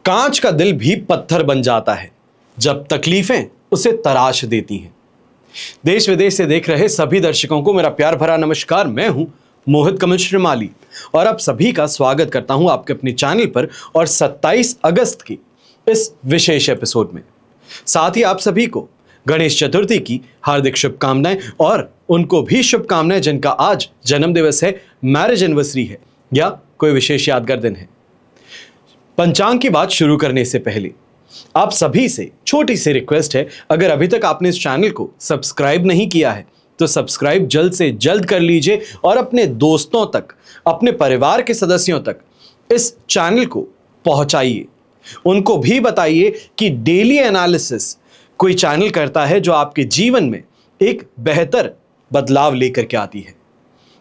कांच का दिल भी पत्थर बन जाता है जब तकलीफें उसे तराश देती हैं। देश विदेश से देख रहे सभी दर्शकों को मेरा प्यार भरा नमस्कार। मैं हूं मोहित कमल श्रीमाली और आप सभी का स्वागत करता हूं आपके अपने चैनल पर और 27 अगस्त की इस विशेष एपिसोड में। साथ ही आप सभी को गणेश चतुर्थी की हार्दिक शुभकामनाएं और उनको भी शुभकामनाएं जिनका आज जन्म दिवस है, मैरिज एनिवर्सरी है या कोई विशेष यादगार दिन है। पंचांग की बात शुरू करने से पहले आप सभी से छोटी सी रिक्वेस्ट है, अगर अभी तक आपने इस चैनल को सब्सक्राइब नहीं किया है तो सब्सक्राइब जल्द से जल्द कर लीजिए और अपने दोस्तों तक, अपने परिवार के सदस्यों तक इस चैनल को पहुंचाइए। उनको भी बताइए कि डेली एनालिसिस कोई चैनल करता है जो आपके जीवन में एक बेहतर बदलाव लेकर के आती है।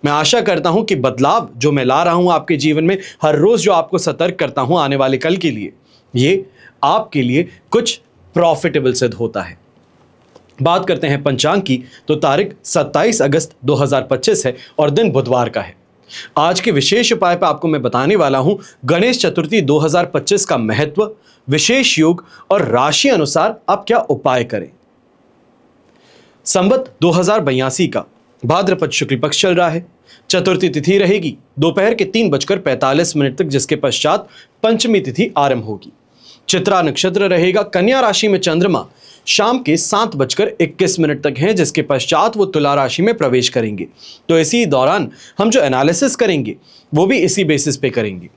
मैं आशा करता हूं कि बदलाव जो मैं ला रहा हूं आपके जीवन में, हर रोज जो आपको सतर्क करता हूं आने वाले कल के लिए, ये आपके लिए कुछ प्रॉफिटेबल सिद्ध होता है। बात करते हैं पंचांग की तो तारीख 27 अगस्त 2025 है और दिन बुधवार का है। आज के विशेष उपाय पर आपको मैं बताने वाला हूं गणेश चतुर्थी 2025 का महत्व, विशेष योग और राशि अनुसार आप क्या उपाय करें। संवत 2082 का भाद्रपद शुक्ल पक्ष चल रहा है। चतुर्थी तिथि रहेगी दोपहर के 3:45 तक, जिसके पश्चात पंचमी तिथि आरंभ होगी। चित्रा नक्षत्र रहेगा। कन्या राशि में चंद्रमा शाम के 7:21 तक हैं, जिसके पश्चात वो तुला राशि में प्रवेश करेंगे। तो इसी दौरान हम जो एनालिसिस करेंगे वो भी इसी बेसिस पे करेंगे।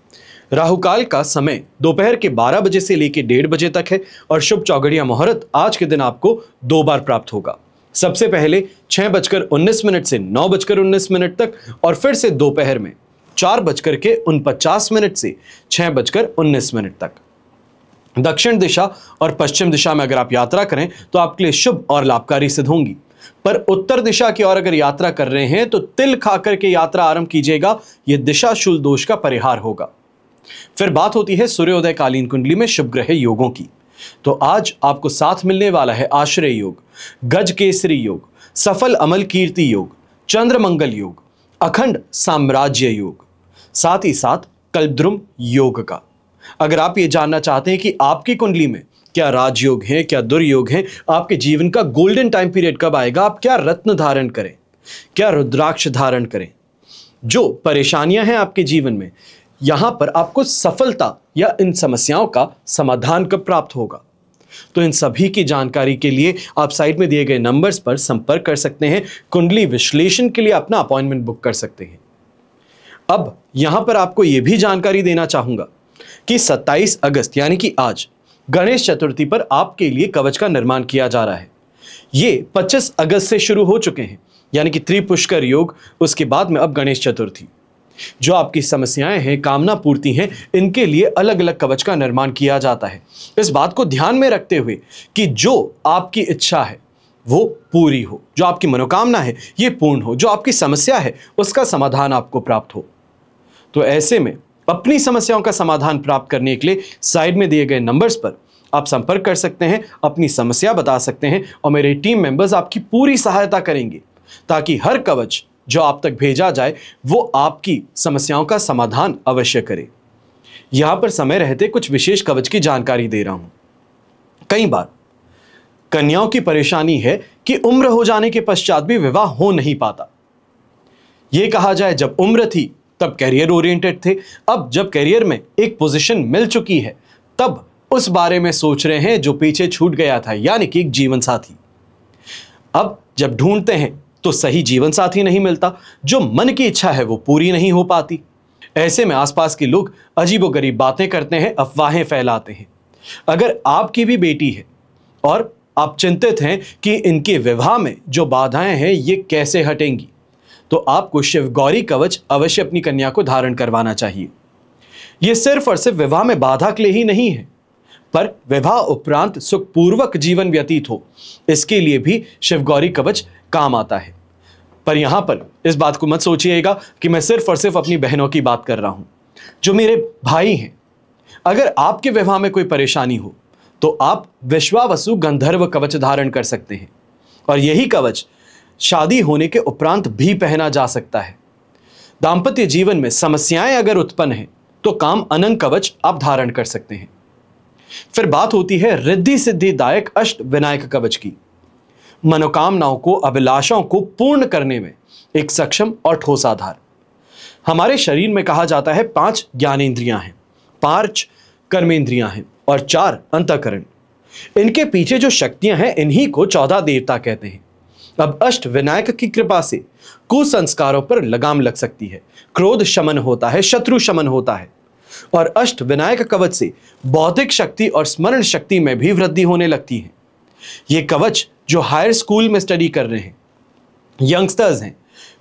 राहु काल का समय दोपहर के 12 बजे से लेकर 1:30 बजे तक है और शुभ चौघड़िया मुहूर्त आज के दिन आपको 2 बार प्राप्त होगा। सबसे पहले 6:19 से 9:19 तक और फिर से दोपहर में 4:49 से 6:19 तक। दक्षिण दिशा और पश्चिम दिशा में अगर आप यात्रा करें तो आपके लिए शुभ और लाभकारी सिद्ध होंगी। पर उत्तर दिशा की ओर अगर यात्रा कर रहे हैं तो तिल खाकर के यात्रा आरंभ कीजिएगा, यह दिशा शूल दोष का परिहार होगा। फिर बात होती है सूर्योदय कालीन कुंडली में शुभ ग्रह योगों की। तो आज आपको साथ मिलने वाला है आश्रय योग, गज केसरी योग, सफल अमल कीर्ति योग, चंद्र मंगल योग, अखंड साम्राज्य योग, साथ ही साथ कल्पद्रुम योग का। अगर आप ये जानना चाहते हैं कि आपकी कुंडली में क्या राजयोग है, क्या दुर्योग है, आपके जीवन का गोल्डन टाइम पीरियड कब आएगा, आप क्या रत्न धारण करें, क्या रुद्राक्ष धारण करें, जो परेशानियां हैं आपके जीवन में, यहां पर आपको सफलता या इन समस्याओं का समाधान कब प्राप्त होगा, तो इन सभी की जानकारी के लिए आप साइड में दिए गए नंबर्स पर संपर्क कर सकते हैं। कुंडली विश्लेषण के लिए अपना अपॉइंटमेंट बुक कर सकते हैं। अब यहां पर आपको यह भी जानकारी देना चाहूंगा कि 27 अगस्त यानी कि आज गणेश चतुर्थी पर आपके लिए कवच का निर्माण किया जा रहा है। ये 25 अगस्त से शुरू हो चुके हैं, यानी कि त्रिपुष्कर योग, उसके बाद में अब गणेश चतुर्थी। जो आपकी समस्याएं हैं, कामना पूर्ति हैं, इनके लिए अलग अलग कवच का निर्माण किया जाता है। इस बात को ध्यान में रखते हुए कि जो आपकी इच्छा है वो पूरी हो, जो आपकी मनोकामना है ये पूर्ण हो, जो आपकी समस्या है उसका समाधान आपको प्राप्त हो। तो ऐसे में अपनी समस्याओं का समाधान प्राप्त करने के लिए साइड में दिए गए नंबर्स पर आप संपर्क कर सकते हैं, अपनी समस्या बता सकते हैं और मेरे टीम मेंबर्स आपकी पूरी सहायता करेंगे ताकि हर कवच जो आप तक भेजा जाए वो आपकी समस्याओं का समाधान अवश्य करे। यहां पर समय रहते कुछ विशेष कवच की जानकारी दे रहा हूं। कई बार कन्याओं की परेशानी है कि उम्र हो जाने के पश्चात भी विवाह हो नहीं पाता। यह कहा जाए जब उम्र थी तब कैरियर ओरिएंटेड थे, अब जब कैरियर में एक पोजीशन मिल चुकी है तब उस बारे में सोच रहे हैं जो पीछे छूट गया था, यानी कि एक जीवन साथी। अब जब ढूंढते हैं तो सही जीवन साथी नहीं मिलता, जो मन की इच्छा है वो पूरी नहीं हो पाती। ऐसे में आसपास के लोग अजीबोगरीब बातें करते हैं, अफवाहें फैलाते हैं। अगर आपकी भी बेटी है और आप चिंतित हैं कि इनके विवाह में जो बाधाएं हैं ये कैसे हटेंगी, तो आपको शिव गौरी कवच अवश्य अपनी कन्या को धारण करवाना चाहिए। यह सिर्फ और सिर्फ विवाह में बाधा के लिए ही नहीं है, पर विवाह उपरांत सुखपूर्वक जीवन व्यतीत हो, इसके लिए भी शिव गौरी कवच काम आता है। पर यहां पर इस बात को मत सोचिएगा कि मैं सिर्फ और सिर्फ अपनी बहनों की बात कर रहा हूं। जो मेरे भाई हैं, अगर आपके विवाह में कोई परेशानी हो तो आप विश्वावसु गंधर्व कवच धारण कर सकते हैं और यही कवच शादी होने के उपरांत भी पहना जा सकता है। दांपत्य जीवन में समस्याएं अगर उत्पन्न हैं तो काम अनंग कवच आप धारण कर सकते हैं। फिर बात होती है रिद्धि सिद्धिदायक अष्ट विनायक कवच की। मनोकामनाओं को, अभिलाषाओं को पूर्ण करने में एक सक्षम और ठोस आधार। हमारे शरीर में कहा जाता है 5 ज्ञानेंद्रियां हैं, 5 कर्मेंद्रियां हैं और 4 अंतःकरण। इनके पीछे जो शक्तियां हैं इन्हीं को 14 देवता कहते हैं। अब अष्ट विनायक की कृपा से कुसंस्कारों पर लगाम लग सकती है, क्रोध शमन होता है, शत्रु शमन होता है और अष्ट विनायक कवच से बौद्धिक शक्ति और स्मरण शक्ति में भी वृद्धि होने लगती है। ये कवच जो हायर स्कूल में स्टडी कर रहे हैं, यंगस्टर्स हैं,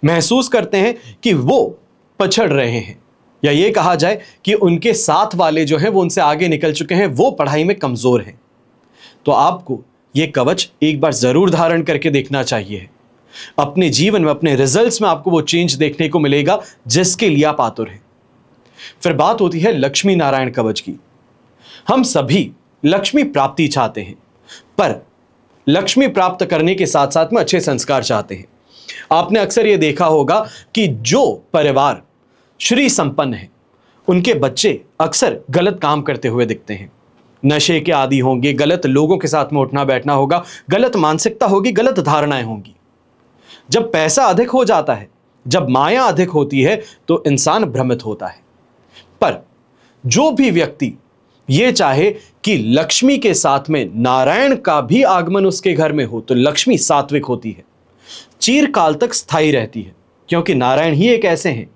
महसूस करते हैं कि वो पछड़ रहे हैं, या ये कहा जाए कि उनके साथ वाले जो हैं वो उनसे आगे निकल चुके हैं, वो पढ़ाई में कमजोर हैं, तो आपको ये कवच एक बार जरूर धारण करके देखना चाहिए। अपने जीवन में, अपने रिजल्ट्स में आपको वो चेंज देखने को मिलेगा जिसके लिए आप आतुर हैं। फिर बात होती है लक्ष्मी नारायण कवच की। हम सभी लक्ष्मी प्राप्ति चाहते हैं, पर लक्ष्मी प्राप्त करने के साथ साथ में अच्छे संस्कार चाहते हैं। आपने अक्सर ये देखा होगा कि जो परिवार श्री संपन्न है उनके बच्चे अक्सर गलत काम करते हुए दिखते हैं। नशे के आदी होंगे, गलत लोगों के साथ में उठना बैठना होगा, गलत मानसिकता होगी, गलत धारणाएं होंगी। जब पैसा अधिक हो जाता है, जब माया अधिक होती है तो इंसान भ्रमित होता है। पर जो भी व्यक्ति ये चाहे कि लक्ष्मी के साथ में नारायण का भी आगमन उसके घर में हो, तो लक्ष्मी सात्विक होती है, चिरकाल तक स्थायी रहती है, क्योंकि नारायण ही एक ऐसे हैं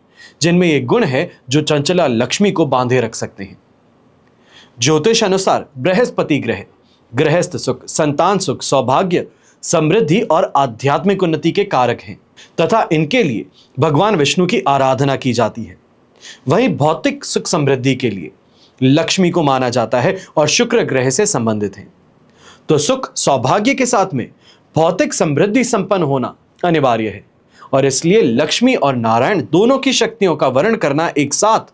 जिनमें यह गुण है जो चंचला लक्ष्मी को बांधे रख सकते हैं। ज्योतिष अनुसार बृहस्पति ग्रह गृहस्थ सुख, संतान सुख, सौभाग्य, समृद्धि और आध्यात्मिक उन्नति के कारक हैं तथा इनके लिए भगवान विष्णु की आराधना की जाती है। वहीं भौतिक सुख समृद्धि के लिए लक्ष्मी को माना जाता है और शुक्र ग्रह से संबंधित है। तो सुख सौभाग्य के साथ में भौतिक समृद्धि संपन्न होना अनिवार्य है और इसलिए लक्ष्मी और नारायण दोनों की शक्तियों का वर्ण करना एक साथ,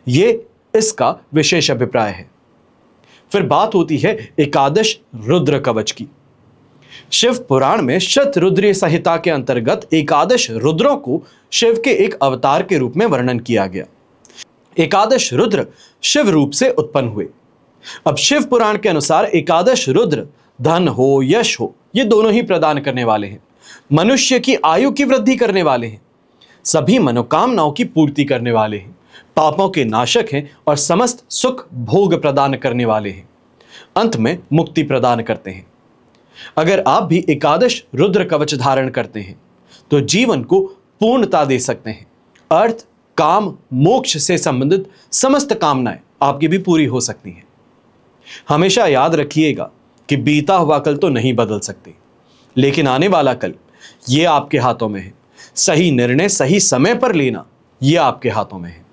ये इसका विशेष अभिप्राय है। फिर बात होती है एकादश रुद्र कवच की। शिव पुराण में शतरुद्रीय संहिता के अंतर्गत एकादश रुद्रों को शिव के एक अवतार के रूप में वर्णन किया गया। एकादश रुद्र शिव रूप से उत्पन्न हुए। अब शिव पुराण के अनुसार एकादश रुद्र धन हो, यश हो, ये दोनों ही प्रदान करने वाले हैं, मनुष्य की आयु की वृद्धि करने वाले हैं, सभी मनोकामनाओं की पूर्ति करने वाले हैं, पापों के नाशक हैं और समस्त सुख भोग प्रदान करने वाले हैं, अंत में मुक्ति प्रदान करते हैं। अगर आप भी एकादश रुद्र कवच धारण करते हैं तो जीवन को पूर्णता दे सकते हैं। अर्थ, काम, मोक्ष से संबंधित समस्त कामनाएं आपकी भी पूरी हो सकती हैं। हमेशा याद रखिएगा कि बीता हुआ कल तो नहीं बदल सकते, लेकिन आने वाला कल ये आपके हाथों में है। सही निर्णय सही समय पर लेना ये आपके हाथों में है।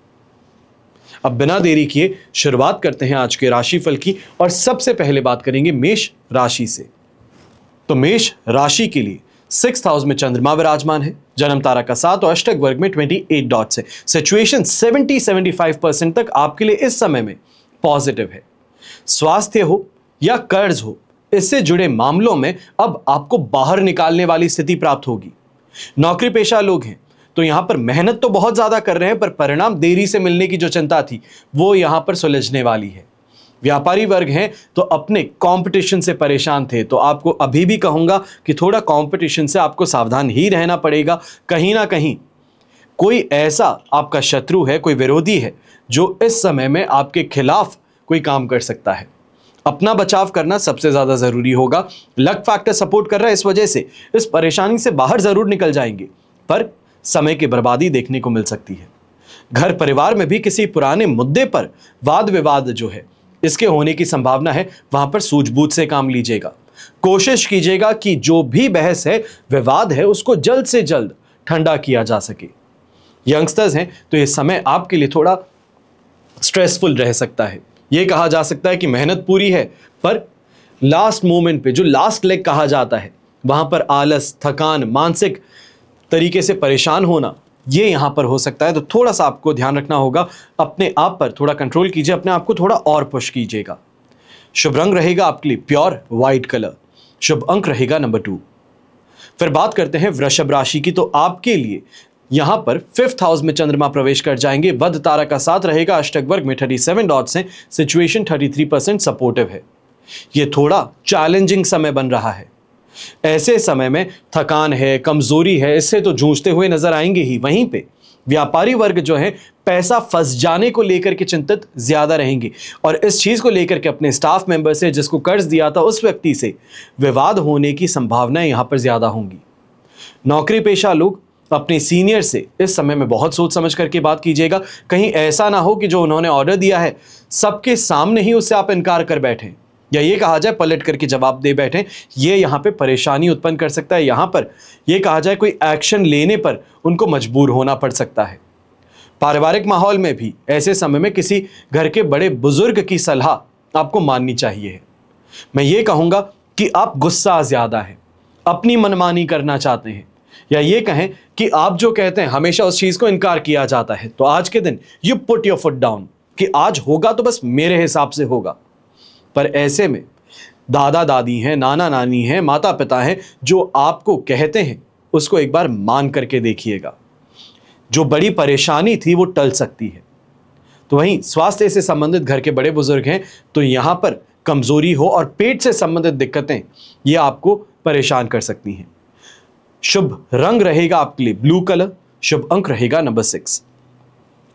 अब बिना देरी किए शुरुआत करते हैं आज के राशिफल की और सबसे पहले बात करेंगे मेष राशि से। तो मेष राशि के लिए 6th हाउस में चंद्रमा विराजमान है, जन्म तारा का 7 और अष्टक वर्ग में 28 डॉट्स है। सिचुएशन 70-75% तक आपके लिए इस समय में पॉजिटिव है। स्वास्थ्य हो या कर्ज हो, इससे जुड़े मामलों में अब आपको बाहर निकालने वाली स्थिति प्राप्त होगी। नौकरी पेशा लोग हैं तो यहां पर मेहनत तो बहुत ज्यादा कर रहे हैं, पर परिणाम देरी से मिलने की जो चिंता थी वो यहां पर सुलझने वाली है। व्यापारी वर्ग हैं तो अपने कंपटीशन से परेशान थे, तो आपको अभी भी कहूंगा कि थोड़ा कंपटीशन से आपको सावधान ही रहना पड़ेगा। कहीं ना कहीं कोई ऐसा आपका शत्रु है, कोई विरोधी है जो इस समय में आपके खिलाफ कोई काम कर सकता है। अपना बचाव करना सबसे ज्यादा जरूरी होगा। लक फैक्टर सपोर्ट कर रहा है, इस वजह से इस परेशानी से बाहर जरूर निकल जाएंगे, पर समय की बर्बादी देखने को मिल सकती है। घर परिवार में भी किसी पुराने मुद्दे पर वाद विवाद जो है इसके होने की संभावना है, वहां पर सूझबूझ से काम लीजिएगा। कोशिश कीजिएगा कि जो भी बहस है, विवाद है, उसको जल्द से जल्द ठंडा किया जा सके। यंगस्टर्स हैं तो ये समय आपके लिए थोड़ा स्ट्रेसफुल रह सकता है। ये कहा जा सकता है कि मेहनत पूरी है, पर लास्ट मोमेंट पे जो लास्ट लेग कहा जाता है वहां पर आलस, थकान, मानसिक तरीके से परेशान होना ये यहां पर हो सकता है। तो थोड़ा सा आपको ध्यान रखना होगा, अपने आप पर थोड़ा कंट्रोल कीजिए, अपने आप को थोड़ा और पुश कीजिएगा। शुभ रंग रहेगा आपके लिए प्योर व्हाइट कलर। शुभ अंक रहेगा नंबर 2। फिर बात करते हैं वृषभ राशि की। तो आपके लिए यहां पर 5th हाउस में चंद्रमा प्रवेश कर जाएंगे। वध तारा का साथ रहेगा अष्टक वर्ग में 37 डॉट्स हैं। सिचुएशन 33% सपोर्टिव है। यह थोड़ा चैलेंजिंग समय बन रहा है। ऐसे समय में थकान है, कमजोरी है, इससे तो जूझते हुए नजर आएंगे ही। वहीं पे व्यापारी वर्ग जो है पैसा फंस जाने को लेकर के चिंतित ज्यादा रहेंगे और इस चीज को लेकर के अपने स्टाफ मेंबर से, जिसको कर्ज दिया था उस व्यक्ति से विवाद होने की संभावनाएं यहां पर ज्यादा होंगी। नौकरी पेशा लोग अपने सीनियर से इस समय में बहुत सोच समझ करके बात कीजिएगा। कहीं ऐसा ना हो कि जो उन्होंने ऑर्डर दिया है सबके सामने ही उससे आप इनकार कर बैठे, या ये कहा जाए पलट करके जवाब दे बैठे। ये यहां पे परेशानी उत्पन्न कर सकता है। यहां पर यह कहा जाए कोई एक्शन लेने पर उनको मजबूर होना पड़ सकता है। पारिवारिक माहौल में भी ऐसे समय में किसी घर के बड़े बुजुर्ग की सलाह आपको माननी चाहिए। मैं ये कहूंगा कि आप गुस्सा ज्यादा है, अपनी मनमानी करना चाहते हैं, या ये कहें कि आप जो कहते हैं हमेशा उस चीज को इनकार किया जाता है। तो आज के दिन you put your foot down कि आज होगा तो बस मेरे हिसाब से होगा। पर ऐसे में दादा दादी हैं, नाना नानी हैं, माता पिता हैं, जो आपको कहते हैं उसको एक बार मान करके देखिएगा। जो बड़ी परेशानी थी वो टल सकती है। तो वहीं स्वास्थ्य से संबंधित घर के बड़े बुजुर्ग हैं तो यहां पर कमजोरी हो और पेट से संबंधित दिक्कतें ये आपको परेशान कर सकती हैं। शुभ रंग रहेगा आपके लिए ब्लू कलर। शुभ अंक रहेगा नंबर 6।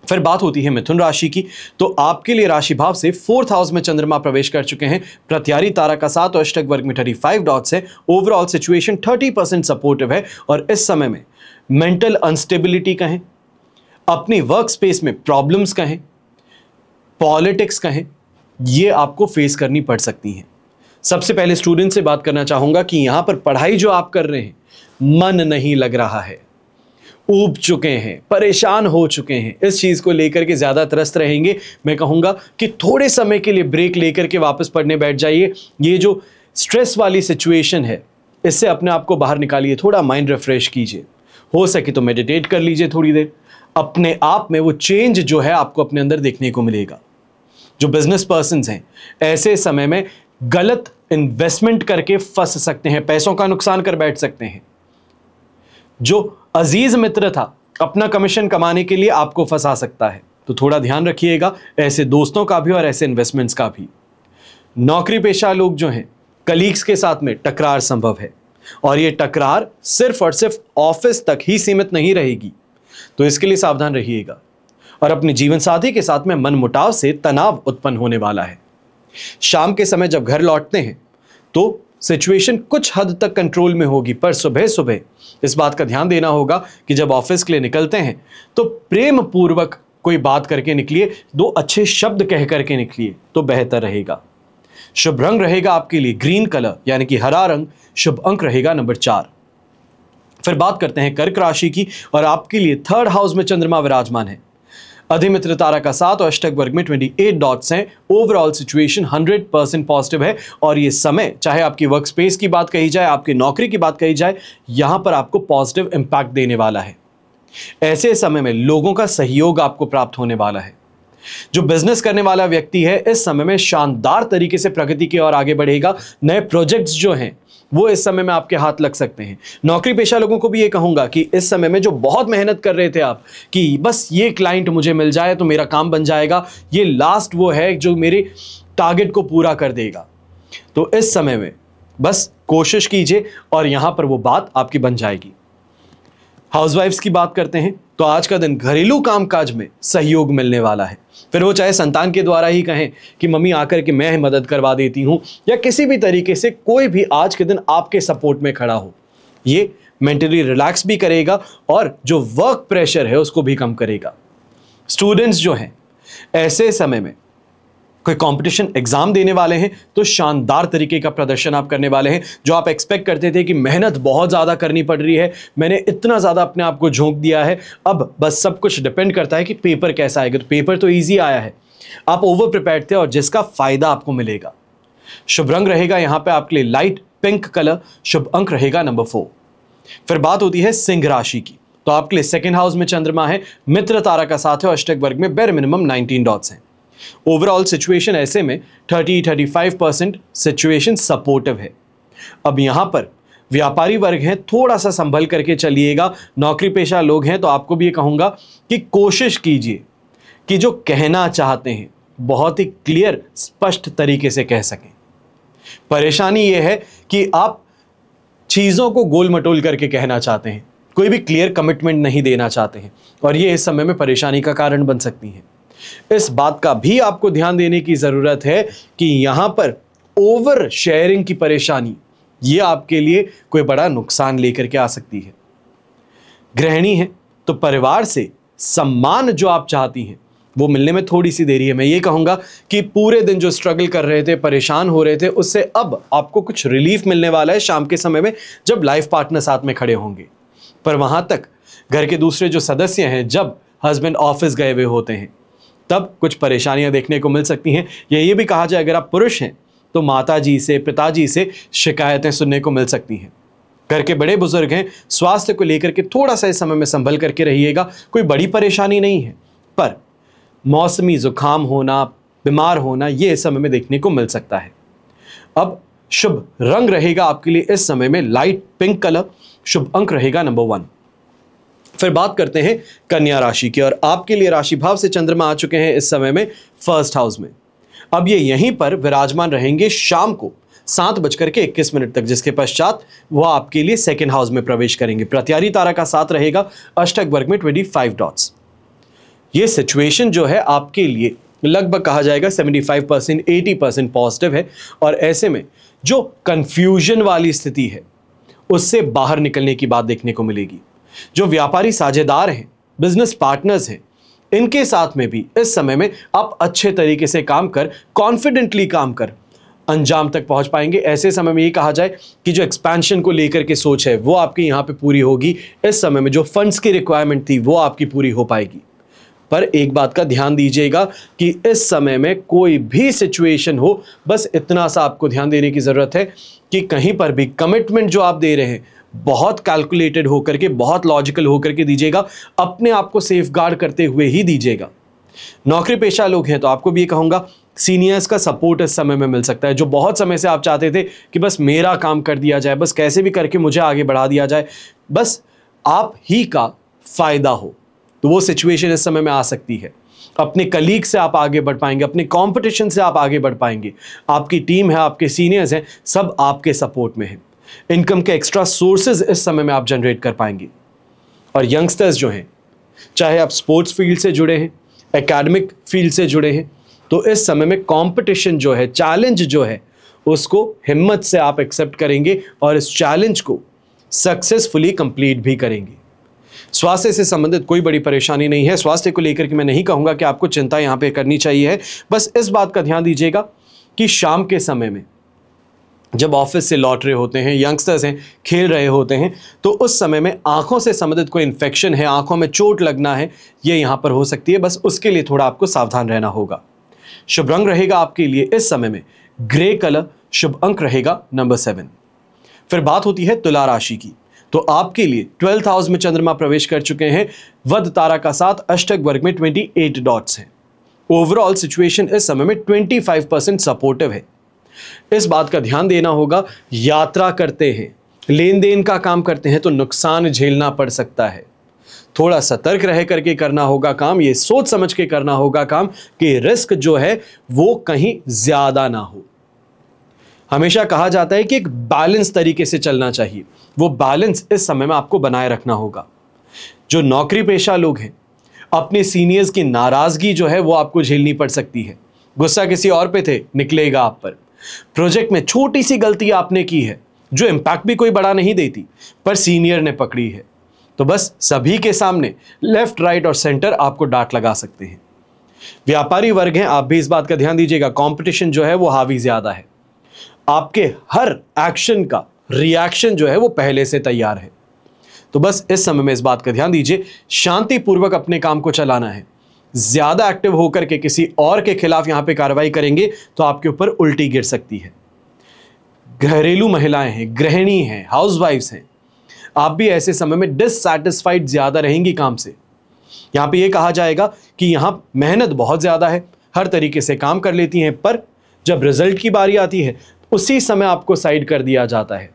फिर बात होती है मिथुन राशि की। तो आपके लिए राशि भाव से 4th हाउस में चंद्रमा प्रवेश कर चुके हैं। प्रत्यारी तारा का साथ और अष्टक वर्ग में 35 डॉट्स है। ओवरऑल सिचुएशन 30% सपोर्टिव है और इस समय में मेंटल अनस्टेबिलिटी कहें, अपनी वर्क स्पेस में प्रॉब्लम्स कहें, पॉलिटिक्स कहें, ये आपको फेस करनी पड़ सकती हैं। सबसे पहले स्टूडेंट से बात करना चाहूंगा कि यहां पर पढ़ाई जो आप कर रहे हैं मन नहीं लग रहा है, ऊब चुके हैं, परेशान हो चुके हैं, इस चीज को लेकर के ज्यादा त्रस्त रहेंगे। मैं कहूंगा कि थोड़े समय के लिए ब्रेक लेकर के वापस पढ़ने बैठ जाइए। ये जो स्ट्रेस वाली सिचुएशन है इससे अपने आप को बाहर निकालिए, थोड़ा माइंड रिफ्रेश कीजिए। हो सके तो मेडिटेट कर लीजिए थोड़ी देर। अपने आप में वो चेंज जो है आपको अपने अंदर देखने को मिलेगा। जो बिजनेस पर्सन्स हैं ऐसे समय में गलत इन्वेस्टमेंट करके फंस सकते हैं, पैसों का नुकसान कर बैठ सकते हैं। जो अजीज मित्र था अपना कमीशन कमाने के लिए आपको फंसा सकता है, तो थोड़ा ध्यान रखिएगा ऐसे दोस्तों का भी और ऐसे इन्वेस्टमेंट्स का भी। नौकरी पेशा लोग जो हैं कलीग्स के साथ में टकरार संभव है और ये टकरार सिर्फ और सिर्फ ऑफिस तक ही सीमित नहीं रहेगी, तो इसके लिए सावधान रहिएगा। और अपने जीवन साथी के साथ में मनमुटाव से तनाव उत्पन्न होने वाला है। शाम के समय जब घर लौटते हैं तो सिचुएशन कुछ हद तक कंट्रोल में होगी, पर सुबह सुबह इस बात का ध्यान देना होगा कि जब ऑफिस के लिए निकलते हैं तो प्रेम पूर्वक कोई बात करके निकलिए, 2 अच्छे शब्द कह करके निकलिए तो बेहतर रहेगा। शुभ रंग रहेगा आपके लिए ग्रीन कलर यानी कि हरा रंग। शुभ अंक रहेगा नंबर 4। फिर बात करते हैं कर्क राशि की और आपके लिए 3rd हाउस में चंद्रमा विराजमान है। अधिमित्र तारा का साथ और अष्टक वर्ग में 28 डॉट्स हैं। ओवरऑल सिचुएशन 100% पॉजिटिव है और ये समय चाहे आपकी वर्क स्पेस की बात कही जाए, आपकी नौकरी की बात कही जाए, यहां पर आपको पॉजिटिव इंपैक्ट देने वाला है। ऐसे समय में लोगों का सहयोग आपको प्राप्त होने वाला है। जो बिजनेस करने वाला व्यक्ति है इस समय में शानदार तरीके से प्रगति की ओर आगे बढ़ेगा। नए प्रोजेक्ट्स जो हैं वो इस समय में आपके हाथ लग सकते हैं। नौकरी पेशा लोगों को भी ये कहूंगा कि इस समय में जो बहुत मेहनत कर रहे थे आप कि बस ये क्लाइंट मुझे मिल जाए तो मेरा काम बन जाएगा, ये लास्ट वो है जो मेरे टारगेट को पूरा कर देगा, तो इस समय में बस कोशिश कीजिए और यहां पर वो बात आपकी बन जाएगी। हाउसवाइफ्स की बात करते हैं तो आज का दिन घरेलू कामकाज में सहयोग मिलने वाला है। फिर वो चाहे संतान के द्वारा ही कहें कि मम्मी आकर के मैं मदद करवा देती हूं, या किसी भी तरीके से कोई भी आज के दिन आपके सपोर्ट में खड़ा हो, ये मेंटली रिलैक्स भी करेगा और जो वर्क प्रेशर है उसको भी कम करेगा। स्टूडेंट्स जो हैं ऐसे समय में कोई कंपटीशन एग्जाम देने वाले हैं तो शानदार तरीके का प्रदर्शन आप करने वाले हैं। जो आप एक्सपेक्ट करते थे कि मेहनत बहुत ज़्यादा करनी पड़ रही है, मैंने इतना ज़्यादा अपने आप को झोंक दिया है, अब बस सब कुछ डिपेंड करता है कि पेपर कैसा आएगा। तो पेपर तो ईजी आया है, आप ओवर प्रिपेयर्ड थे और जिसका फायदा आपको मिलेगा। शुभ रंग रहेगा यहाँ पे आपके लिए लाइट पिंक कलर। शुभ अंक रहेगा नंबर 4। फिर बात होती है सिंह राशि की, तो आपके लिए 2nd हाउस में चंद्रमा है, मित्र तारा का साथ है और अष्टक वर्ग में बेर मिनिमम 19 डॉट्स हैं। ओवरऑल सिचुएशन ऐसे में 30-35% सिचुएशन सपोर्टिव है। अब यहां पर व्यापारी वर्ग हैं, थोड़ा सा संभल करके चलिएगा। नौकरी पेशा लोग हैं तो आपको भी ये कहूंगा कि कोशिश कीजिए कि जो कहना चाहते हैं बहुत ही क्लियर, स्पष्ट तरीके से कह सकें। परेशानी यह है कि आप चीजों को गोल मटोल करके कहना चाहते हैं, कोई भी क्लियर कमिटमेंट नहीं देना चाहते हैं, और ये इस समय में परेशानी का कारण बन सकती है। इस बात का भी आपको ध्यान देने की जरूरत है कि यहां पर ओवर शेयरिंग की परेशानी ये आपके लिए कोई बड़ा नुकसान लेकर के आ सकती है। गृहिणी है तो परिवार से सम्मान जो आप चाहती हैं वो मिलने में थोड़ी सी देरी है। मैं ये कहूंगा कि पूरे दिन जो स्ट्रगल कर रहे थे, परेशान हो रहे थे, उससे अब आपको कुछ रिलीफ मिलने वाला है शाम के समय में, जब लाइफ पार्टनर साथ में खड़े होंगे। पर वहां तक घर के दूसरे जो सदस्य हैं, जब हस्बैंड ऑफिस गए हुए होते हैं, तब कुछ परेशानियां देखने को मिल सकती हैं। ये भी कहा जाए, अगर आप पुरुष हैं तो माता जी से, पिताजी से शिकायतें सुनने को मिल सकती हैं। घर के बड़े बुजुर्ग हैं, स्वास्थ्य को लेकर के थोड़ा सा इस समय में संभल करके रहिएगा। कोई बड़ी परेशानी नहीं है, पर मौसमी जुकाम होना, बीमार होना, ये इस समय में देखने को मिल सकता है। अब शुभ रंग रहेगा आपके लिए इस समय में लाइट पिंक कलर। शुभ अंक रहेगा नंबर 1। फिर बात करते हैं कन्या राशि की, और आपके लिए राशि भाव से चंद्रमा आ चुके हैं इस समय में फर्स्ट हाउस में। अब ये यहीं पर विराजमान रहेंगे शाम को 7:21 तक, जिसके पश्चात वो आपके लिए सेकंड हाउस में प्रवेश करेंगे। प्रत्यारी तारा का साथ रहेगा, अष्टक वर्ग में 25 डॉट्स। ये सिचुएशन जो है आपके लिए लगभग कहा जाएगा 75% 80% पॉजिटिव है, और ऐसे में जो कंफ्यूजन वाली स्थिति है उससे बाहर निकलने की बात देखने को मिलेगी। जो व्यापारी साझेदार हैं, बिजनेस पार्टनर्स हैं, इनके साथ में भी इस समय में आप अच्छे तरीके से काम कर, कॉन्फिडेंटली काम कर अंजाम तक पहुंच पाएंगे। ऐसे समय में ये कहा जाए कि जो एक्सपेंशन को लेकर के सोच है वो आपकी यहाँ पे पूरी होगी। इस समय में जो फंड्स की रिक्वायरमेंट थी वो आपकी पूरी हो पाएगी। पर एक बात का ध्यान दीजिएगा कि इस समय में कोई भी सिचुएशन हो, बस इतना सा आपको ध्यान देने की जरूरत है कि कहीं पर भी कमिटमेंट जो आप दे रहे हैं बहुत कैलकुलेटेड होकर के, बहुत लॉजिकल होकर के दीजिएगा, अपने आप को सेफ गार्ड करते हुए ही दीजिएगा। नौकरी पेशा लोग हैं तो आपको भी ये कहूंगा, सीनियर्स का सपोर्ट इस समय में मिल सकता है। जो बहुत समय से आप चाहते थे कि बस मेरा काम कर दिया जाए, बस कैसे भी करके मुझे आगे बढ़ा दिया जाए, बस आप ही का फायदा हो, तो वो सिचुएशन इस समय में आ सकती है। अपने कलीग से आप आगे बढ़ पाएंगे, अपने कंपटीशन से आप आगे बढ़ पाएंगे। आपकी टीम है, आपके सीनियर्स हैं, सब आपके सपोर्ट में हैं। इनकम के एक्स्ट्रा सोर्सेज इस समय में आप जनरेट कर पाएंगे। और यंगस्टर्स जो हैं, चाहे आप स्पोर्ट्स फील्ड से जुड़े हैं, एकेडमिक फील्ड से जुड़े हैं, तो इस समय में कंपटीशन जो है, चैलेंज जो है, उसको हिम्मत से आप एक्सेप्ट करेंगे और इस चैलेंज को सक्सेसफुली कंप्लीट भी करेंगे। स्वास्थ्य से संबंधित कोई बड़ी परेशानी नहीं है। स्वास्थ्य को लेकर के मैं नहीं कहूंगा कि आपको चिंता यहां पे करनी चाहिए है। बस इस बात का ध्यान दीजिएगा कि शाम के समय में जब ऑफिस से लौट रहे होते हैं, यंगस्टर्स हैं, खेल रहे होते हैं, तो उस समय में आंखों से संबंधित कोई इन्फेक्शन है, आंखों में चोट लगना है, ये यहां पर हो सकती है। बस उसके लिए थोड़ा आपको सावधान रहना होगा। शुभ रंग रहेगा आपके लिए इस समय में ग्रे कलर। शुभ अंक रहेगा नंबर 7। फिर बात होती है तुला राशि की, तो आपके लिए 12th हाउस में चंद्रमा प्रवेश कर चुके हैं, वध तारा का साथ, अष्टक वर्ग में 28 डॉट्स हैं। ओवरऑल सिचुएशन इस समय में 25% सपोर्टिव है। इस बात का ध्यान देना होगा, यात्रा करते हैं, लेन देन का काम करते हैं तो नुकसान झेलना पड़ सकता है। थोड़ा सतर्क रह करके करना होगा काम, ये सोच समझ के करना होगा काम कि रिस्क जो है वो कहीं ज्यादा ना हो। हमेशा कहा जाता है कि एक बैलेंस तरीके से चलना चाहिए, वो बैलेंस इस समय में आपको बनाए रखना होगा। जो नौकरी पेशा लोग हैं, अपने सीनियर्स की नाराजगी जो है वो आपको झेलनी पड़ सकती है। गुस्सा किसी और पे थे, निकलेगा आप पर। प्रोजेक्ट में छोटी सी गलती आपने की है जो इंपैक्ट भी कोई बड़ा नहीं देती, पर सीनियर ने पकड़ी है, तो बस सभी के सामने लेफ्ट, राइट और सेंटर आपको डांट लगा सकते हैं। व्यापारी वर्ग हैं, आप भी इस बात का ध्यान दीजिएगा, कंपटीशन जो है वो हावी ज्यादा है। आपके हर एक्शन का रिएक्शन जो है वो पहले से तैयार है, तो बस इस समय में इस बात का ध्यान दीजिए, शांतिपूर्वक अपने काम को चलाना है। ज्यादा एक्टिव होकर के किसी और के खिलाफ यहां पे कार्रवाई करेंगे तो आपके ऊपर उल्टी गिर सकती है। घरेलू महिलाएं हैं, गृहिणी हैं, हाउसवाइफ्स हैं, आप भी ऐसे समय में डिससैटिस्फाइड ज्यादा रहेंगी काम से। यहां पे ये कहा जाएगा कि यहां मेहनत बहुत ज्यादा है, हर तरीके से काम कर लेती हैं, पर जब रिजल्ट की बारी आती है उसी समय आपको साइड कर दिया जाता है।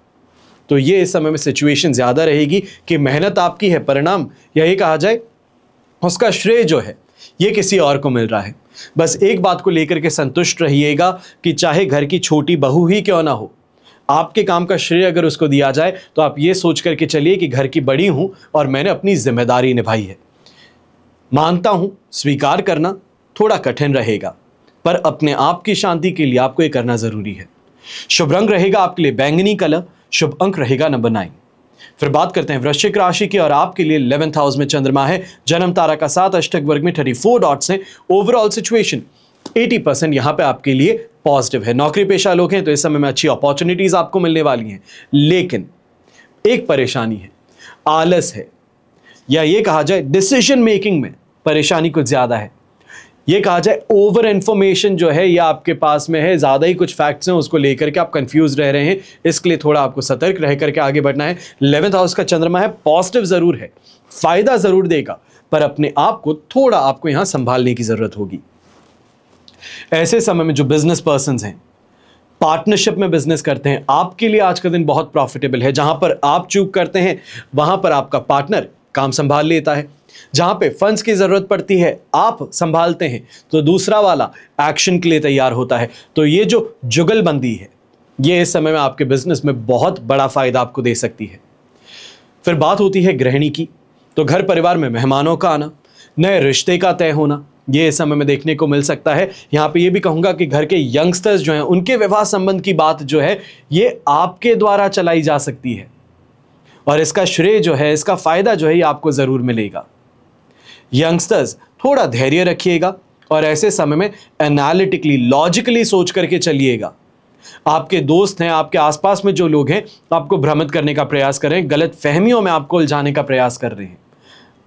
तो ये इस समय में सिचुएशन ज़्यादा रहेगी कि मेहनत आपकी है, परिणाम यही कहा जाए उसका श्रेय जो है ये किसी और को मिल रहा है। बस एक बात को लेकर के संतुष्ट रहिएगा कि चाहे घर की छोटी बहू ही क्यों ना हो, आपके काम का श्रेय अगर उसको दिया जाए तो आप ये सोच करके चलिए कि घर की बड़ी हूं और मैंने अपनी जिम्मेदारी निभाई है। मानता हूं, स्वीकार करना थोड़ा कठिन रहेगा, पर अपने आप की शांति के लिए आपको ये करना जरूरी है। शुभ रंग रहेगा आपके लिए बैंगनी कलर, शुभ अंक रहेगा नंबर 9। फिर बात करते हैं वृश्चिक राशि की और आपके लिए 11th हाउस में चंद्रमा है, जन्म तारा का 7 अष्टक वर्ग में 34 डॉट्स हैं। ओवरऑल सिचुएशन 80% यहां पे आपके लिए पॉजिटिव है। नौकरी पेशा लोग हैं तो इस समय में अच्छी अपॉर्चुनिटीज आपको मिलने वाली हैं, लेकिन एक परेशानी है, आलस है, या ये कहा जाए डिसीजन मेकिंग में परेशानी कुछ ज्यादा है। ये कहा जाए ओवर इंफॉर्मेशन जो है ये आपके पास में है, ज़्यादा ही कुछ फैक्ट्स हैं उसको लेकर के आप कंफ्यूज रह रहे हैं, इसके लिए थोड़ा आपको सतर्क रह करके आगे बढ़ना है। 11th हाउस का चंद्रमा है, पॉजिटिव ज़रूर है, फायदा ज़रूर देगा, पर अपने आप को थोड़ा आपको यहाँ संभालने की ज़रूरत होगी। ऐसे समय में जो बिजनेस पर्सन हैं, पार्टनरशिप में बिजनेस करते हैं, आपके लिए आज का दिन बहुत प्रॉफिटेबल है। जहां पर आप चूक करते हैं वहां पर आपका पार्टनर काम संभाल लेता है। जहां पे फंड्स की जरूरत पड़ती है आप संभालते हैं तो दूसरा वाला एक्शन के लिए तैयार होता है। तो ये जो जुगलबंदी है ये इस समय में आपके बिजनेस में बहुत बड़ा फायदा आपको दे सकती है। फिर बात होती है गृहिणी की, तो घर परिवार में मेहमानों का आना, नए रिश्ते का तय होना, ये इस समय में देखने को मिल सकता है। यहाँ पे ये भी कहूँगा कि घर के यंगस्टर्स जो हैं उनके विवाह संबंध की बात जो है ये आपके द्वारा चलाई जा सकती है और इसका श्रेय जो है, इसका फायदा जो है ये आपको ज़रूर मिलेगा। यंगस्टर्स थोड़ा धैर्य रखिएगा और ऐसे समय में एनालिटिकली लॉजिकली सोच करके चलिएगा। आपके दोस्त हैं, आपके आसपास में जो लोग हैं आपको भ्रमित करने का प्रयास कर रहे हैं, गलत फहमियों में आपको उलझाने का प्रयास कर रहे हैं।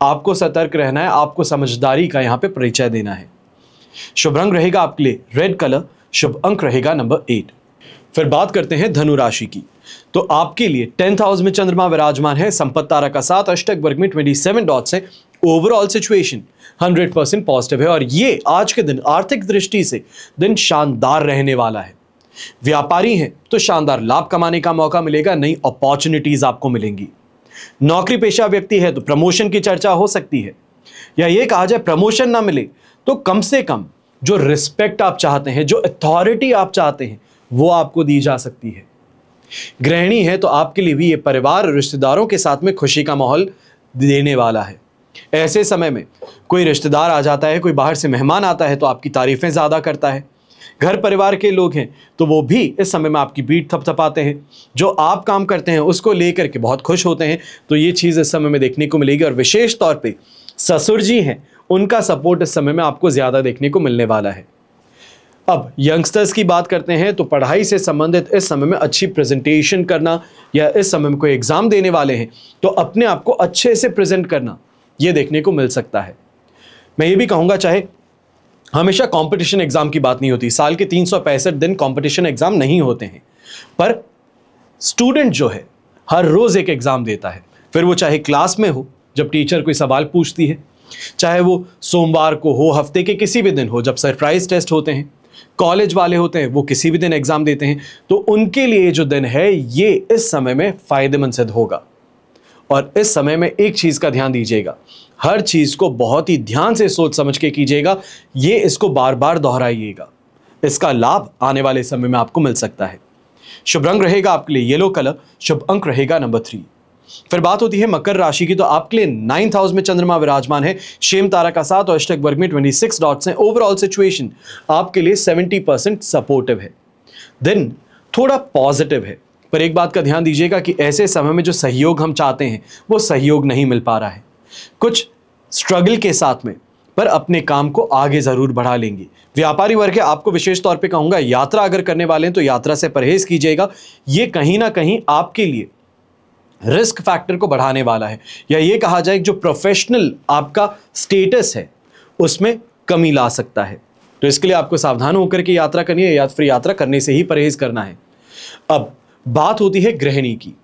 आपको सतर्क रहना है, आपको समझदारी का यहाँ पे परिचय देना है। शुभ रंग रहेगा आपके लिए रेड कलर, शुभ अंक रहेगा नंबर 8। फिर बात करते हैं धनु राशि की, तो आपके लिए 10th हाउस में चंद्रमा विराजमान है, संपत्ति तारा का 7 अष्टक वर्ग में 27 डॉट्स है। ओवरऑल सिचुएशन 100% पॉजिटिव है और ये आज के दिन आर्थिक दृष्टि से दिन शानदार रहने वाला है। व्यापारी हैं तो शानदार लाभ कमाने का मौका मिलेगा, नई अपॉर्चुनिटीज आपको मिलेंगी। नौकरी पेशा व्यक्ति है तो प्रमोशन की चर्चा हो सकती है, या ये कहा जाए प्रमोशन ना मिले तो कम से कम जो रिस्पेक्ट आप चाहते हैं, जो अथॉरिटी आप चाहते हैं वो आपको दी जा सकती है। गृहिणी है तो आपके लिए भी ये परिवार रिश्तेदारों के साथ में खुशी का माहौल देने वाला है। ऐसे समय में कोई रिश्तेदार आ जाता है, कोई बाहर से मेहमान आता है तो आपकी तारीफें ज़्यादा करता है। घर परिवार के लोग हैं तो वो भी इस समय में आपकी पीठ थपथपाते हैं, जो आप काम करते हैं उसको लेकर के बहुत खुश होते हैं। तो ये चीज़ इस समय में देखने को मिलेगी और विशेष तौर पे ससुर जी हैं उनका सपोर्ट इस समय में आपको ज़्यादा देखने को मिलने वाला है। अब यंगस्टर्स की बात करते हैं तो पढ़ाई से संबंधित इस समय में अच्छी प्रेजेंटेशन करना, या इस समय में कोई एग्ज़ाम देने वाले हैं तो अपने आप को अच्छे से प्रेजेंट करना, ये देखने को मिल सकता है। मैं ये भी कहूँगा, चाहे हमेशा कंपटीशन एग्जाम की बात नहीं होती, साल के 365 दिन कंपटीशन एग्जाम नहीं होते हैं, पर स्टूडेंट जो है हर रोज एक एग्जाम देता है। फिर वो चाहे क्लास में हो जब टीचर कोई सवाल पूछती है, चाहे वो सोमवार को हो, हफ्ते के किसी भी दिन हो जब सरप्राइज टेस्ट होते हैं, कॉलेज वाले होते हैं वो किसी भी दिन एग्जाम देते हैं, तो उनके लिए जो दिन है ये इस समय में फायदेमंद सिद्ध होगा। और इस समय में एक चीज का ध्यान दीजिएगा, हर चीज को बहुत ही ध्यान से सोच समझ के कीजिएगा, ये इसको बार बार दोहराइएगा, इसका लाभ आने वाले समय में आपको मिल सकता है। शुभ रंग रहेगा आपके लिए येलो कलर, शुभ अंक रहेगा नंबर 3। फिर बात होती है मकर राशि की, तो आपके लिए 9th हाउस में चंद्रमा विराजमान है, शेम तारा का 7 और अष्टक वर्ग में 26 डॉट्स हैं। ओवरऑल सिचुएशन आपके लिए 70% सपोर्टिव है, दिन थोड़ा पॉजिटिव है, पर एक बात का ध्यान दीजिएगा कि ऐसे समय में जो सहयोग हम चाहते हैं वो सहयोग नहीं मिल पा रहा है। कुछ स्ट्रगल के साथ में पर अपने काम को आगे जरूर बढ़ा लेंगे। व्यापारी वर्ग है, आपको विशेष तौर पे कहूंगा, यात्रा अगर करने वाले हैं तो यात्रा से परहेज कीजिएगा, ये कहीं ना कहीं आपके लिए रिस्क फैक्टर को बढ़ाने वाला है, या ये कहा जाए जो प्रोफेशनल आपका स्टेटस है उसमें कमी ला सकता है। तो इसके लिए आपको सावधान होकर के यात्रा करनी है, या फिर यात्रा करने से ही परहेज करना है। अब बात होती है गृहिणी की,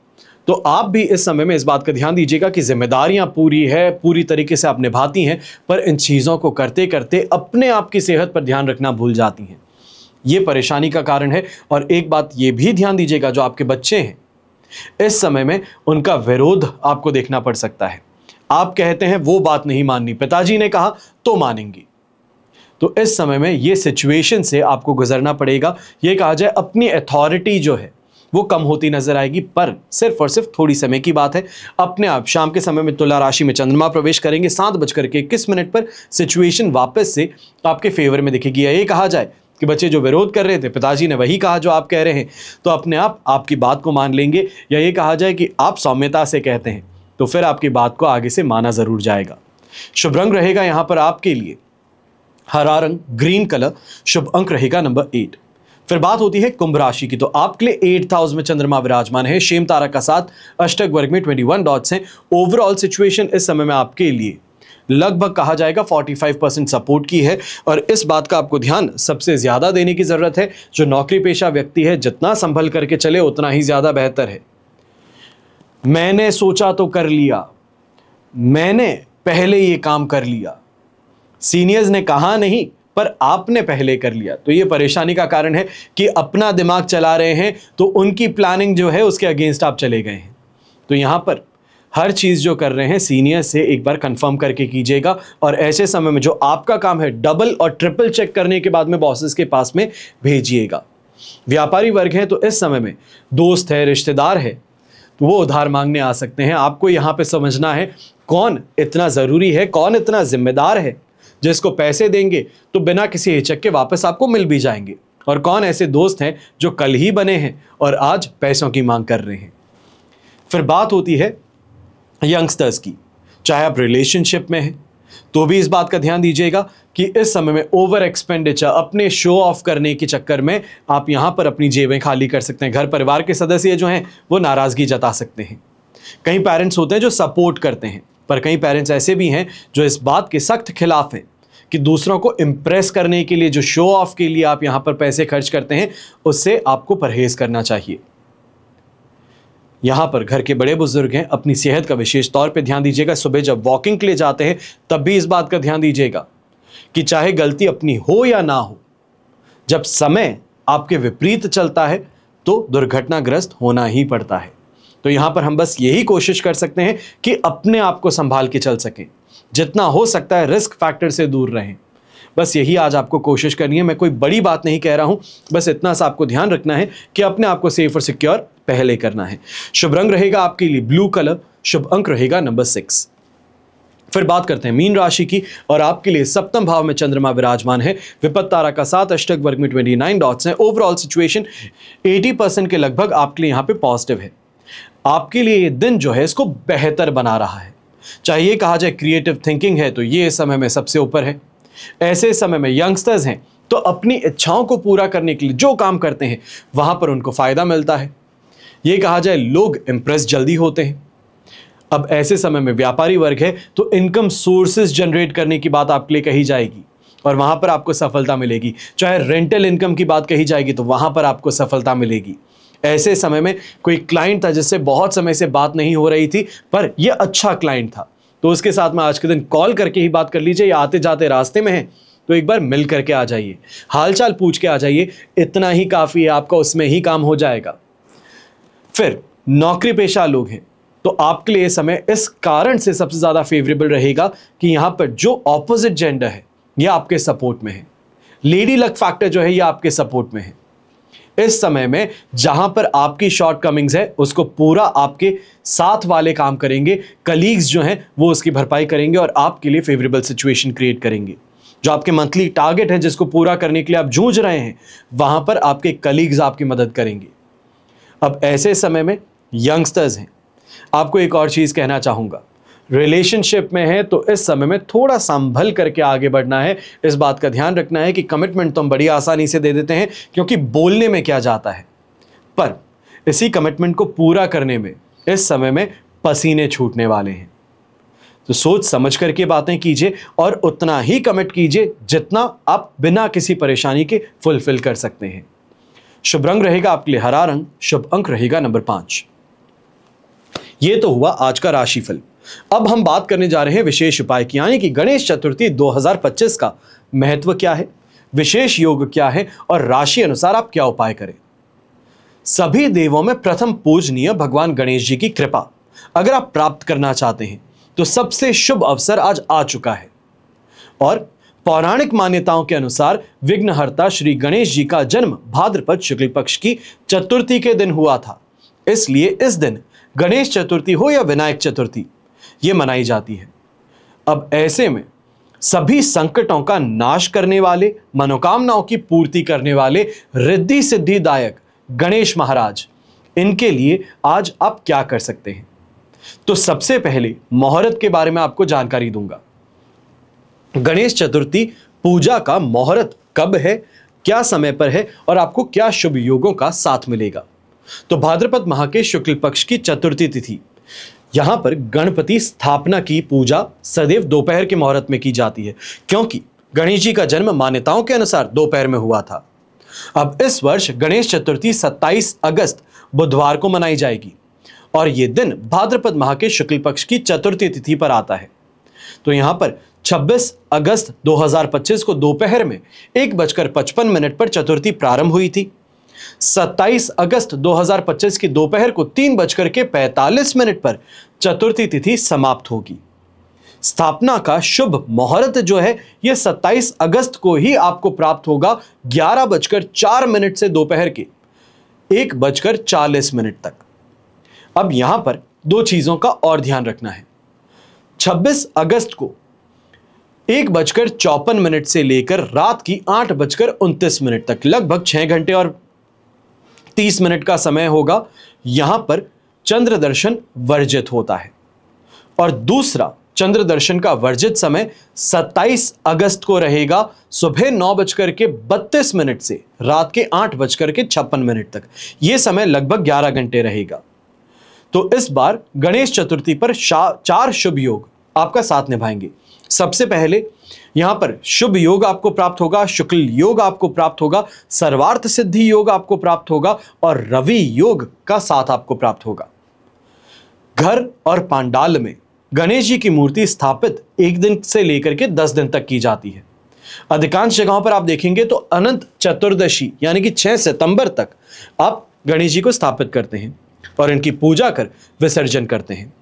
तो आप भी इस समय में इस बात का ध्यान दीजिएगा कि जिम्मेदारियां पूरी है, पूरी तरीके से आप निभाती हैं, पर इन चीज़ों को करते करते अपने आप की सेहत पर ध्यान रखना भूल जाती हैं। ये परेशानी का कारण है। और एक बात ये भी ध्यान दीजिएगा, जो आपके बच्चे हैं इस समय में उनका विरोध आपको देखना पड़ सकता है। आप कहते हैं वो बात नहीं माननी, पिताजी ने कहा तो मानेंगे। तो इस समय में ये सिचुएशन से आपको गुजरना पड़ेगा। ये कहा जाए अपनी अथॉरिटी जो है वो कम होती नजर आएगी, पर सिर्फ और सिर्फ थोड़ी समय की बात है। अपने आप शाम के समय में तुला राशि में चंद्रमा प्रवेश करेंगे 7:21 पर सिचुएशन वापस से आपके फेवर में दिखेगी। ये कहा जाए कि बच्चे जो विरोध कर रहे थे, पिताजी ने वही कहा जो आप कह रहे हैं, तो अपने आप आपकी बात को मान लेंगे। या ये कहा जाए कि आप सौम्यता से कहते हैं तो फिर आपकी बात को आगे से माना जरूर जाएगा। शुभ रंग रहेगा यहां पर आपके लिए हरा रंग, ग्रीन कलर। शुभ अंक रहेगा नंबर 8। फिर बात होती है कुंभ राशि की, तो आपके लिए 8th हाउस में चंद्रमा विराजमान है, शेम तारा का साथ, अष्टक वर्ग में 21 डॉट्स हैं। ओवरऑल सिचुएशन इस समय में आपके लिए लगभग कहा जाएगा 45% सपोर्ट की है। और इस बात का आपको ध्यान सबसे ज्यादा देने की जरूरत है, जो नौकरी पेशा व्यक्ति है जितना संभल करके चले उतना ही ज्यादा बेहतर है। मैंने सोचा तो कर लिया, मैंने पहले ये काम कर लिया, सीनियर्स ने कहा नहीं पर आपने पहले कर लिया, तो ये परेशानी का कारण है कि अपना दिमाग चला रहे हैं तो उनकी प्लानिंग जो है उसके अगेंस्ट आप चले गए हैं। तो यहां पर हर चीज जो कर रहे हैं सीनियर से एक बार कंफर्म करके कीजिएगा। और ऐसे समय में जो आपका काम है डबल और ट्रिपल चेक करने के बाद में बॉसेस के पास में भेजिएगा। व्यापारी वर्ग है तो इस समय में दोस्त है, रिश्तेदार है, तो वो उधार मांगने आ सकते हैं। आपको यहां पे समझना है कौन इतना जरूरी है, कौन इतना जिम्मेदार है जिसको पैसे देंगे तो बिना किसी हिचक के वापस आपको मिल भी जाएंगे, और कौन ऐसे दोस्त हैं जो कल ही बने हैं और आज पैसों की मांग कर रहे हैं। फिर बात होती है यंगस्टर्स की, चाहे आप रिलेशनशिप में हैं तो भी इस बात का ध्यान दीजिएगा कि इस समय में ओवर एक्सपेंडिचर, अपने शो ऑफ करने के चक्कर में आप यहां पर अपनी जेबें खाली कर सकते हैं। घर परिवार के सदस्य जो हैं वो नाराजगी जता सकते हैं। कई पेरेंट्स होते हैं जो सपोर्ट करते हैं, पर कई पेरेंट्स ऐसे भी हैं जो इस बात के सख्त खिलाफ हैं कि दूसरों को इंप्रेस करने के लिए, जो शो ऑफ के लिए आप यहां पर पैसे खर्च करते हैं, उससे आपको परहेज करना चाहिए। यहां पर घर के बड़े बुजुर्ग हैं, अपनी सेहत का विशेष तौर पे ध्यान दीजिएगा। सुबह जब वॉकिंग के लिए जाते हैं तब भी इस बात का ध्यान दीजिएगा कि चाहे गलती अपनी हो या ना हो, जब समय आपके विपरीत चलता है तो दुर्घटनाग्रस्त होना ही पड़ता है। तो यहां पर हम बस यही कोशिश कर सकते हैं कि अपने आप को संभाल के चल सकें, जितना हो सकता है रिस्क फैक्टर से दूर रहें। बस यही आज आपको कोशिश करनी है। मैं कोई बड़ी बात नहीं कह रहा हूं, बस इतना सा आपको ध्यान रखना है कि अपने आप को सेफ और सिक्योर पहले करना है। शुभ रंग रहेगा आपके लिए ब्लू कलर। शुभ अंक रहेगा नंबर 6। फिर बात करते हैं मीन राशि की, और आपके लिए 7वें भाव में चंद्रमा विराजमान है, विपत्त तारा का साथ, अष्टक वर्ग में 29 डॉट्स हैं। ओवरऑल सिचुएशन 80% के लगभग आपके लिए यहां पे पॉजिटिव है। आपके लिए ये दिन जो है इसको बेहतर बना रहा है। चाहे ये कहा जाए क्रिएटिव थिंकिंग है तो ये इस समय में सबसे ऊपर है। ऐसे समय में यंगस्टर्स हैं तो अपनी इच्छाओं को पूरा करने के लिए जो काम करते हैं वहां पर उनको फायदा मिलता है। ये कहा जाए लोग इंप्रेस जल्दी होते हैं। अब ऐसे समय में व्यापारी वर्ग है तो इनकम सोर्सेज जनरेट करने की बात आपके लिए कही जाएगी और वहां पर आपको सफलता मिलेगी। चाहे रेंटल इनकम की बात कही जाएगी तो वहां पर आपको सफलता मिलेगी। ऐसे समय में कोई क्लाइंट था जिससे बहुत समय से बात नहीं हो रही थी, पर यह अच्छा क्लाइंट था, तो उसके साथ में आज के दिन कॉल करके ही बात कर लीजिए, या आते जाते रास्ते में है तो एक बार मिल करके आ जाइए, हालचाल पूछ के आ जाइए, इतना ही काफ़ी है, आपका उसमें ही काम हो जाएगा। फिर नौकरी पेशा लोग हैं तो आपके लिए समय इस कारण से सबसे ज़्यादा फेवरेबल रहेगा कि यहाँ पर जो ऑपोजिट जेंडर है यह आपके सपोर्ट में है। लेडी लक फैक्टर जो है यह आपके सपोर्ट में है। इस समय में जहां पर आपकी शॉर्टकमिंग्स है उसको पूरा आपके साथ वाले काम करेंगे, कलीग्स जो हैं वो उसकी भरपाई करेंगे और आपके लिए फेवरेबल सिचुएशन क्रिएट करेंगे। जो आपके मंथली टारगेट है जिसको पूरा करने के लिए आप जूझ रहे हैं, वहां पर आपके कलीग्स आपकी मदद करेंगे। अब ऐसे समय में यंगस्टर्स हैं, आपको एक और चीज कहना चाहूंगा, रिलेशनशिप में है तो इस समय में थोड़ा संभल करके आगे बढ़ना है। इस बात का ध्यान रखना है कि कमिटमेंट तो हम बड़ी आसानी से दे देते हैं क्योंकि बोलने में क्या जाता है, पर इसी कमिटमेंट को पूरा करने में इस समय में पसीने छूटने वाले हैं। तो सोच समझ करके बातें कीजिए और उतना ही कमिट कीजिए जितना आप बिना किसी परेशानी के फुलफिल कर सकते हैं। शुभ रंग रहेगा आपके लिए हरा रंग। शुभ अंक रहेगा नंबर 5। ये तो हुआ आज का राशिफल। अब हम बात करने जा रहे हैं विशेष उपाय की, यानी कि गणेश चतुर्थी 2025 का महत्व क्या है, विशेष योग क्या है और राशि अनुसार आप क्या उपाय करें। सभी देवों में प्रथम पूजनीय भगवान गणेश जी की कृपा अगर आप प्राप्त करना चाहते हैं तो सबसे शुभ अवसर आज आ चुका है। और पौराणिक मान्यताओं के अनुसार विघ्नहर्ता श्री गणेश जी का जन्म भाद्रपद शुक्ल पक्ष की चतुर्थी के दिन हुआ था। इसलिए इस दिन गणेश चतुर्थी हो या विनायक चतुर्थी ये मनाई जाती है। अब ऐसे में सभी संकटों का नाश करने वाले, मनोकामनाओं की पूर्ति करने वाले रिद्धि सिद्धिदायक गणेश महाराज, इनके लिए आज आप क्या कर सकते हैं? तो सबसे पहले मुहूर्त के बारे में आपको जानकारी दूंगा। गणेश चतुर्थी पूजा का मुहूर्त कब है, क्या समय पर है और आपको क्या शुभ योगों का साथ मिलेगा? तो भाद्रपद माह के शुक्ल पक्ष की चतुर्थी तिथि, यहां पर गणपति स्थापना की पूजा सदैव दोपहर के मुहूर्त में की जाती है, क्योंकि गणेश जी का जन्म मान्यताओं के अनुसार दोपहर में हुआ था। अब इस वर्ष गणेश चतुर्थी 27 अगस्त बुधवार को मनाई जाएगी और यह दिन भाद्रपद माह के शुक्ल पक्ष की चतुर्थी तिथि पर आता है। तो यहां पर 26 अगस्त 2025 को दोपहर में 1:55 पर चतुर्थी प्रारंभ हुई थी। 27 अगस्त 2025 की दोपहर को 3:45 पर चतुर्थी तिथि समाप्त होगी। स्थापना का शुभ मुहूर्त जो है यह 27 अगस्त को ही आपको प्राप्त होगा 11:04 से दोपहर के 1:40 तक। अब यहां पर दो चीजों का और ध्यान रखना है। 26 अगस्त को 1:54 से लेकर रात की 8:29 तक लगभग 6 घंटे और 30 मिनट का समय होगा। यहां पर चंद्र दर्शन वर्जित होता है। और दूसरा चंद्र दर्शन का वर्जित समय 27 अगस्त को रहेगा सुबह 9:32 से रात के 8:56 तक। यह समय लगभग 11 घंटे रहेगा। तो इस बार गणेश चतुर्थी पर 4 शुभ योग आपका साथ निभाएंगे। सबसे पहले यहां पर शुभ योग आपको प्राप्त होगा, शुक्ल योग आपको प्राप्त होगा, सर्वार्थ सिद्धि योग आपको प्राप्त होगा और रवि योग का साथ आपको प्राप्त होगा। घर और पांडाल में गणेश जी की मूर्ति स्थापित 1 दिन से लेकर के 10 दिन तक की जाती है। अधिकांश जगहों पर आप देखेंगे तो अनंत चतुर्दशी यानी कि 6 सितंबर तक आप गणेश जी को स्थापित करते हैं और इनकी पूजा कर विसर्जन करते हैं।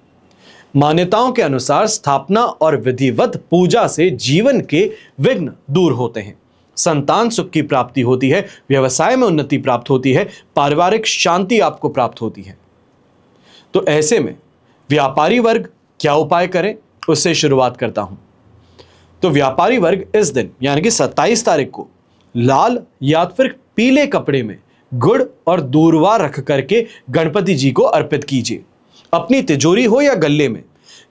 मान्यताओं के अनुसार स्थापना और विधिवत पूजा से जीवन के विघ्न दूर होते हैं, संतान सुख की प्राप्ति होती है, व्यवसाय में उन्नति प्राप्त होती है, पारिवारिक शांति आपको प्राप्त होती है। तो ऐसे में व्यापारी वर्ग क्या उपाय करें, उससे शुरुआत करता हूं। तो व्यापारी वर्ग इस दिन यानी कि 27 तारीख को लाल या फिर पीले कपड़े में गुड़ और दूर्वा रख करके गणपति जी को अर्पित कीजिए। अपनी तिजोरी हो या गल्ले में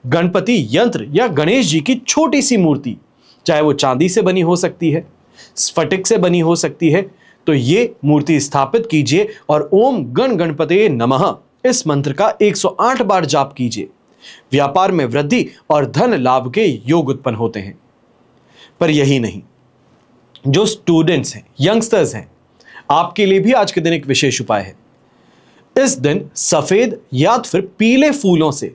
गणपति यंत्र या गणेश जी की छोटी सी मूर्ति, चाहे वो चांदी से बनी हो सकती है, स्फटिक से बनी हो सकती है, तो ये मूर्ति स्थापित कीजिए और ओम गण गणपते नमः इस मंत्र का 108 बार जाप कीजिए। व्यापार में वृद्धि और धन लाभ के योग उत्पन्न होते हैं। पर यही नहीं, जो स्टूडेंट्स हैं, यंगस्टर्स हैं, आपके लिए भी आज के दिन एक विशेष उपाय है। इस दिन सफेद या फिर पीले फूलों से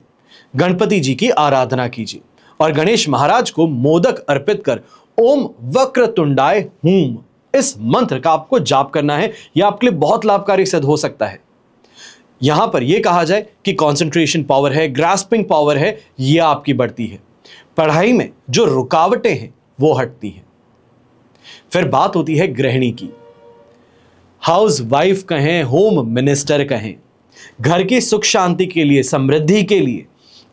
गणपति जी की आराधना कीजिए और गणेश महाराज को मोदक अर्पित कर ओम वक्रतुंडाय हूम इस मंत्र का आपको जाप करना है। यह आपके लिए बहुत लाभकारी सिद्ध हो सकता है। यहां पर यह कहा जाए कि कंसंट्रेशन पावर है, ग्रास्पिंग पावर है, यह आपकी बढ़ती है। पढ़ाई में जो रुकावटें हैं वो हटती हैं। फिर बात होती है गृहिणी की, हाउस वाइफ कहें, होम मिनिस्टर कहें, घर की सुख शांति के लिए, समृद्धि के लिए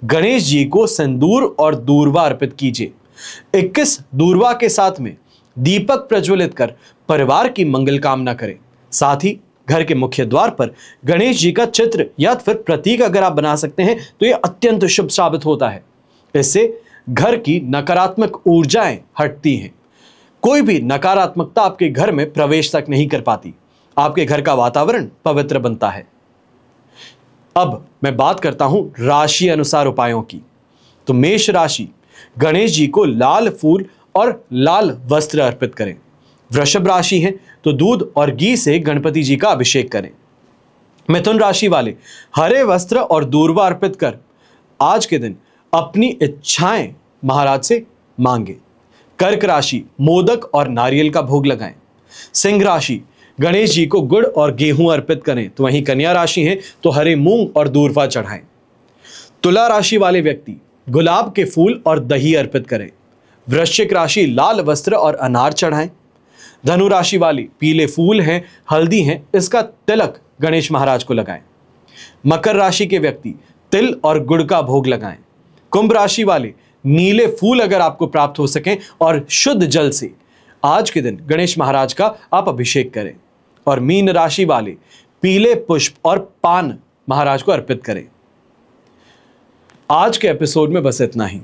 गणेश जी को सिंदूर और दूर्वा अर्पित कीजिए। 21 दूर्वा के साथ में दीपक प्रज्वलित कर परिवार की मंगल कामना करें। साथ ही घर के मुख्य द्वार पर गणेश जी का चित्र या फिर प्रतीक अगर आप बना सकते हैं तो यह अत्यंत शुभ साबित होता है। इससे घर की नकारात्मक ऊर्जाएं हटती हैं। कोई भी नकारात्मकता आपके घर में प्रवेश तक नहीं कर पाती। आपके घर का वातावरण पवित्र बनता है। अब मैं बात करता हूं राशि अनुसार उपायों की। तो मेष राशि, गणेश जी को लाल फूल और लाल वस्त्र अर्पित करें। वृषभ राशि है तो दूध और घी से गणपति जी का अभिषेक करें। मिथुन राशि वाले हरे वस्त्र और दूर्वा अर्पित कर आज के दिन अपनी इच्छाएं महाराज से मांगे। कर्क राशि, मोदक और नारियल का भोग लगाएं। सिंह राशि, गणेश जी को गुड़ और गेहूं अर्पित करें। तो वहीं कन्या राशि है तो हरे मूंग और दूर्वा चढ़ाएं। तुला राशि वाले व्यक्ति गुलाब के फूल और दही अर्पित करें। वृश्चिक राशि लाल वस्त्र और अनार चढ़ाएं। धनु राशि वाली पीले फूल हैं, हल्दी हैं, इसका तिलक गणेश महाराज को लगाएं। मकर राशि के व्यक्ति तिल और गुड़ का भोग लगाएं। कुंभ राशि वाले नीले फूल अगर आपको प्राप्त हो सकें और शुद्ध जल से आज के दिन गणेश महाराज का आप अभिषेक करें। और मीन राशि वाले पीले पुष्प और पान महाराज को अर्पित करें। आज के एपिसोड में बस इतना ही।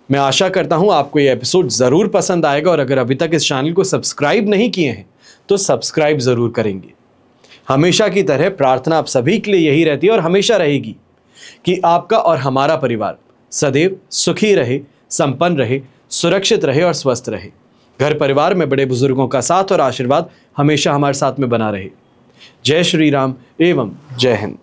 मैं आशा करता हूं आपको यह एपिसोड जरूर पसंद आएगा और अगर अभी तक इस चैनल को सब्सक्राइब नहीं किए हैं तो सब्सक्राइब जरूर करेंगे। हमेशा की तरह प्रार्थना आप सभी के लिए यही रहती है और हमेशा रहेगी कि आपका और हमारा परिवार सदैव सुखी रहे, संपन्न रहे, सुरक्षित रहे और स्वस्थ रहे। घर परिवार में बड़े बुजुर्गों का साथ और आशीर्वाद हमेशा हमारे साथ में बना रहे। जय श्री राम एवं जय हिंद।